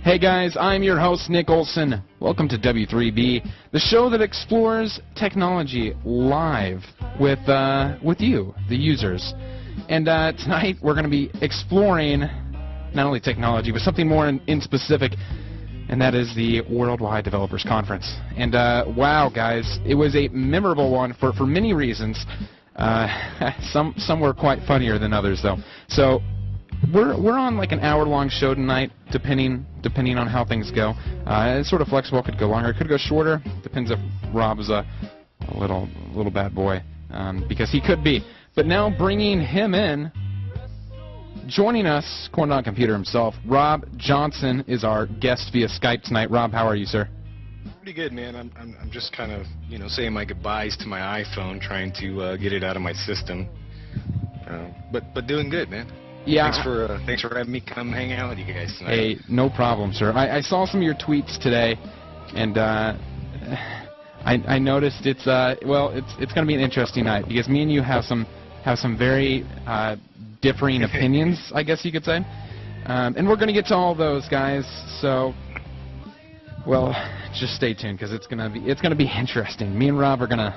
Hey guys, I'm your host, Nick Olson. Welcome to W3B, the show that explores technology live with you, the users. And tonight we're going to be exploring not only technology, but something more in specific, and that is the Worldwide Developers Conference. And wow, guys, it was a memorable one for many reasons. Some were quite funnier than others, though. So we're on like an hour-long show tonight, depending on how things go. It's sort of flexible. Could go longer, could go shorter. Depends if Rob is a little bad boy, because he could be. But now bringing him in, joining us, Corn Dog Computer himself, Rob Johnson is our guest via Skype tonight. Rob, how are you, sir? Pretty good, man. I'm just kind of, saying my goodbyes to my iPhone, trying to get it out of my system. But doing good, man. Yeah. Thanks for having me come hang out with you guys tonight. Hey, no problem, sir. I saw some of your tweets today, and I noticed it's going to be an interesting night because me and you have some very differing opinions, I guess you could say, and we're going to get to all those, guys. So, well, just stay tuned because it's gonna be interesting. Me and Rob are gonna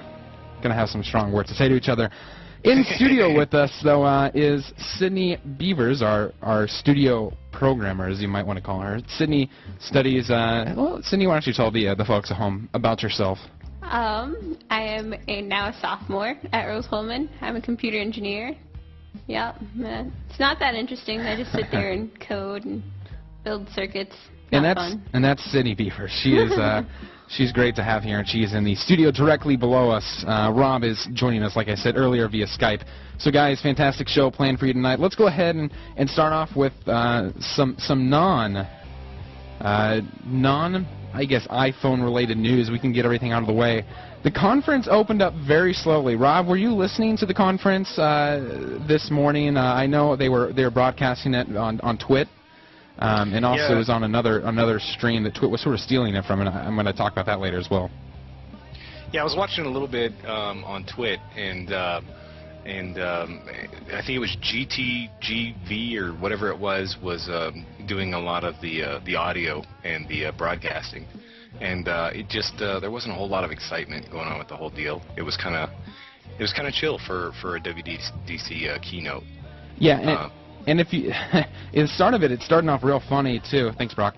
have some strong words to say to each other. In studio with us, though, is Sydney Beavers, our studio programmer, as you might want to call her. Sydney studies. Well, Sydney, why don't you tell the folks at home about yourself? I am now a sophomore at Rose-Hulman. I'm a computer engineer. Yep. It's not that interesting. I just sit there and code and build circuits. And that's Sydney Beavers. She is. She's great to have here, and she's in the studio directly below us. Rob is joining us, like I said earlier, via Skype. So, guys, fantastic show planned for you tonight. Let's go ahead and start off with some I guess, iPhone-related news. We can get everything out of the way. The conference opened up very slowly. Rob, were you listening to the conference this morning? I know they were broadcasting it on Twit. And also it was on another stream that Twit was sort of stealing it from, and I'm going to talk about that later as well. Yeah, I was watching a little bit on Twit, and I think it was GTGV or whatever it was doing a lot of the audio and the broadcasting, and it just there wasn't a whole lot of excitement going on with the whole deal. It was kind of chill for a WWDC keynote. Yeah. And if you, in the start of it, it's starting off real funny too. Thanks, Brock.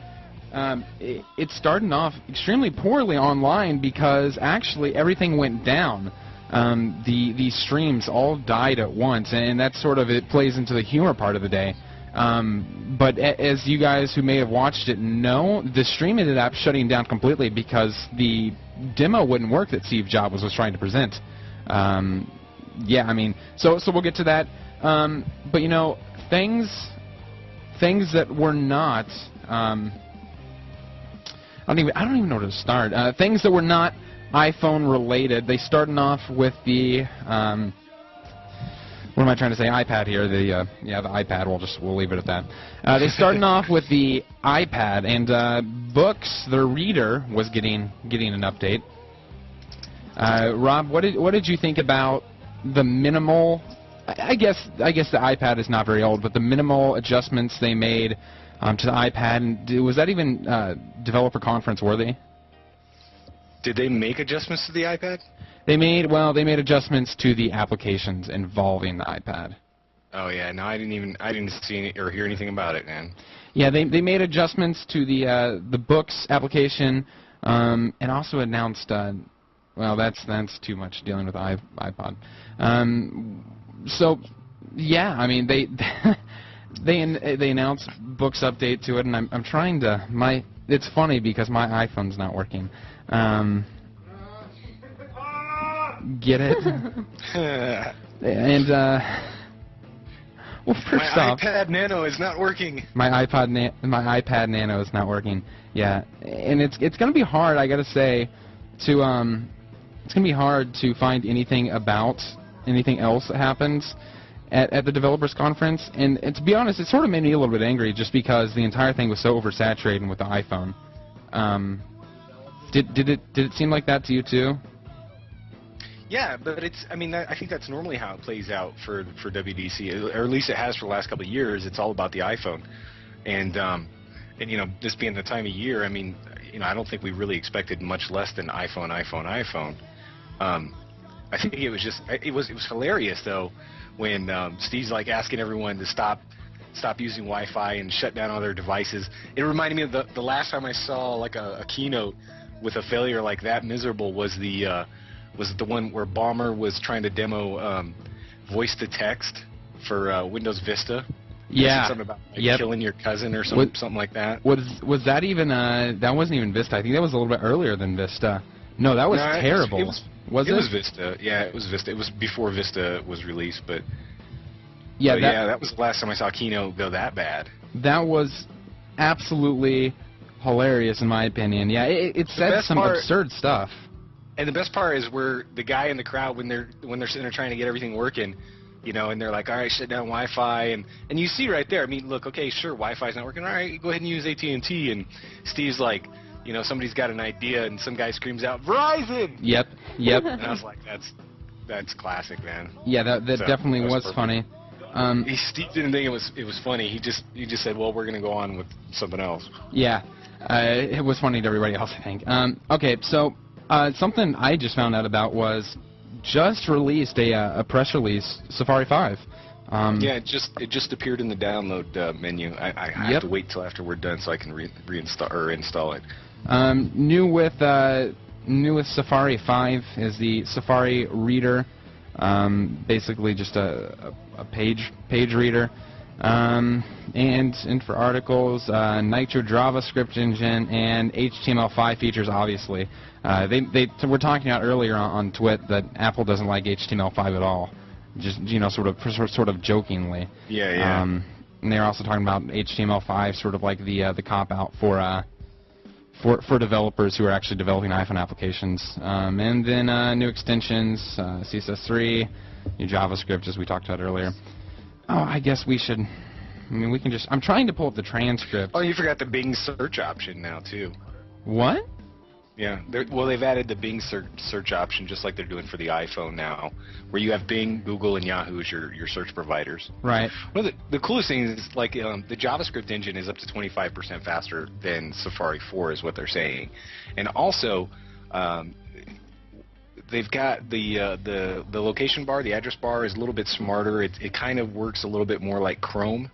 It's starting off extremely poorly online because actually everything went down. The streams all died at once, and that's sort of, it plays into the humor part of the day. But as you guys who may have watched it know, the stream ended up shutting down completely because the demo wouldn't work that Steve Jobs was trying to present. Yeah, I mean, so we'll get to that. But things that were not, I don't even know where to start. Things that were not iPhone related. They started off with the, what am I trying to say? iPad here. The iPad. We'll leave it at that. They started off with the iPad, and Books, the reader, was getting an update. Rob, what did you think about the minimal? I guess the iPad is not very old, but the minimal adjustments they made to the iPad, and was that even developer conference worthy? Did they make adjustments to the iPad? They made adjustments to the applications involving the iPad. Oh yeah, no, I didn't see or hear anything about it, man. Yeah, they made adjustments to the Books application, and also announced. Well, that's too much dealing with iPod. So, yeah, I mean they announced Books update to it, and I'm trying to It's funny because my iPhone's not working. Get it? And well, first off, my iPad Nano is not working. My iPad Nano is not working. Yeah, and it's going to be hard, I got to say, to it's going to be hard to find anything else that happens at the developers conference, and to be honest, it sort of made me a little bit angry just because the entire thing was so oversaturated with the iPhone. Did it seem like that to you too? Yeah, but I think that's normally how it plays out for WDC, or at least it has for the last couple of years. It's all about the iPhone, and And this being the time of year, I mean, I don't think we really expected much less than iPhone. I think it was hilarious though when Steve's like asking everyone to stop using Wi-Fi and shut down all their devices. It reminded me of the last time I saw like a keynote with a failure like that miserable was the one where Balmer was trying to demo voice to text for Windows Vista. Yeah. Something about killing your cousin or something like that. Was that even that wasn't even Vista? I think that was a little bit earlier than Vista. No, that was terrible. It was Vista. Yeah, it was Vista. It was before Vista was released, but that was the last time I saw a keynote go that bad. That was absolutely hilarious in my opinion. Yeah, it said some absurd stuff. And the best part is where the guy in the crowd when they're sitting there trying to get everything working, and they're like, all right, shut down Wi-Fi, and you see right there. I mean, look, okay, sure, Wi-Fi's not working. All right, go ahead and use AT&T. And Steve's like, somebody's got an idea, and some guy screams out, Verizon. Yep. And I was like, that's classic, man. Yeah, that definitely was perfect. Funny. Steve didn't think it was funny. He just said, well, we're gonna go on with something else. Yeah, it was funny to everybody else, I think. Okay, so something I just found out about was just released a press release, Safari 5. Yeah, it just appeared in the download menu. I have to wait till after we're done so I can reinstall or install it. New with Safari 5 is the Safari Reader, basically just a page reader, and for articles, Nitro JavaScript engine and HTML5 features. Obviously, they were talking about earlier on Twit that Apple doesn't like HTML5 at all. Just sort of jokingly. Yeah. And they're also talking about HTML5, sort of like the cop out for developers who are actually developing iPhone applications. And then new extensions, CSS3, new JavaScript, as we talked about earlier. Oh, I guess we should. I mean, we can just. I'm trying to pull up the transcript. Oh, you forgot the Bing search option now too. What? Yeah, they've added the Bing search option just like they're doing for the iPhone now, where you have Bing, Google, and Yahoo as your search providers. Right. Well, the coolest thing is like the JavaScript engine is up to 25% faster than Safari 4 is what they're saying, and also they've got the location bar, the address bar is a little bit smarter. It kind of works a little bit more like Chrome.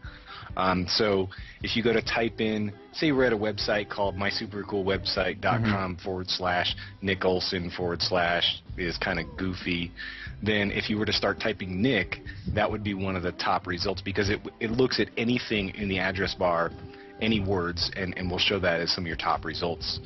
So if you go to type in, say we're at a website called mysupercoolwebsite.com /Nick Olson / is kind of goofy, then if you were to start typing Nick, that would be one of the top results because it looks at anything in the address bar, any words, and will show that as some of your top results.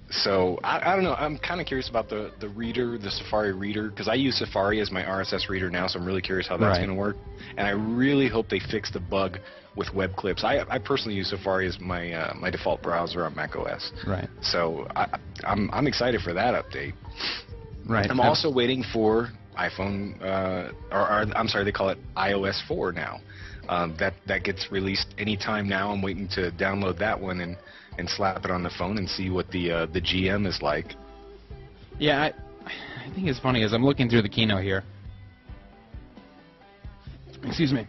So I don't know. I'm kind of curious about the reader, the Safari reader, because I use Safari as my RSS reader now, so I'm really curious how that's going to work. And I really hope they fix the bug with web clips. I personally use Safari as my default browser on macOS. Right. So I'm excited for that update. Right. I'm also waiting for iPhone, I'm sorry, they call it iOS 4 now. That gets released anytime now. I'm waiting to download that one and slap it on the phone and see what the GM is like. Yeah, I think it's funny as I'm looking through the keynote here. Excuse me.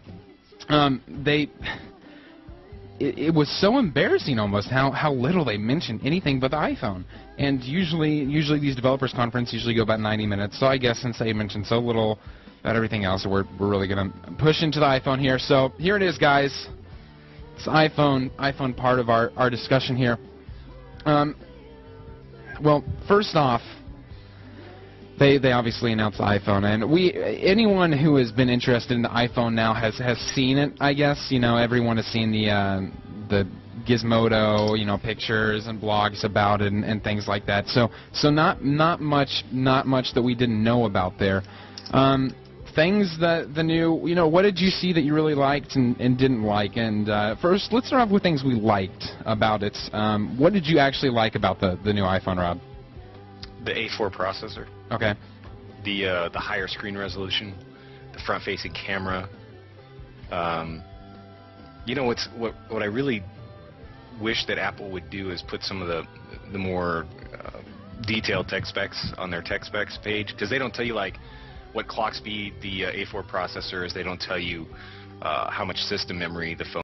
It was so embarrassing almost how little they mentioned anything but the iPhone. And usually these developers conference usually go about 90 minutes. So I guess since they mentioned so little about everything else, we're really going to push into the iPhone here. So here it is, guys. It's iPhone part of our discussion here. Well, first off, they obviously announced the iPhone, and anyone who has been interested in the iPhone now has seen it. I guess everyone has seen the Gizmodo pictures and blogs about it and things like that. So not much that we didn't know about there. Things that the new, what did you see that you really liked and didn't like? And first, let's start off with things we liked about it. What did you actually like about the new iPhone, Rob? The A4 processor. Okay. The higher screen resolution, the front-facing camera. What I really wish that Apple would do is put some of the more detailed tech specs on their tech specs page, because they don't tell you like what clock speed the A4 processor is. They don't tell you how much system memory the phone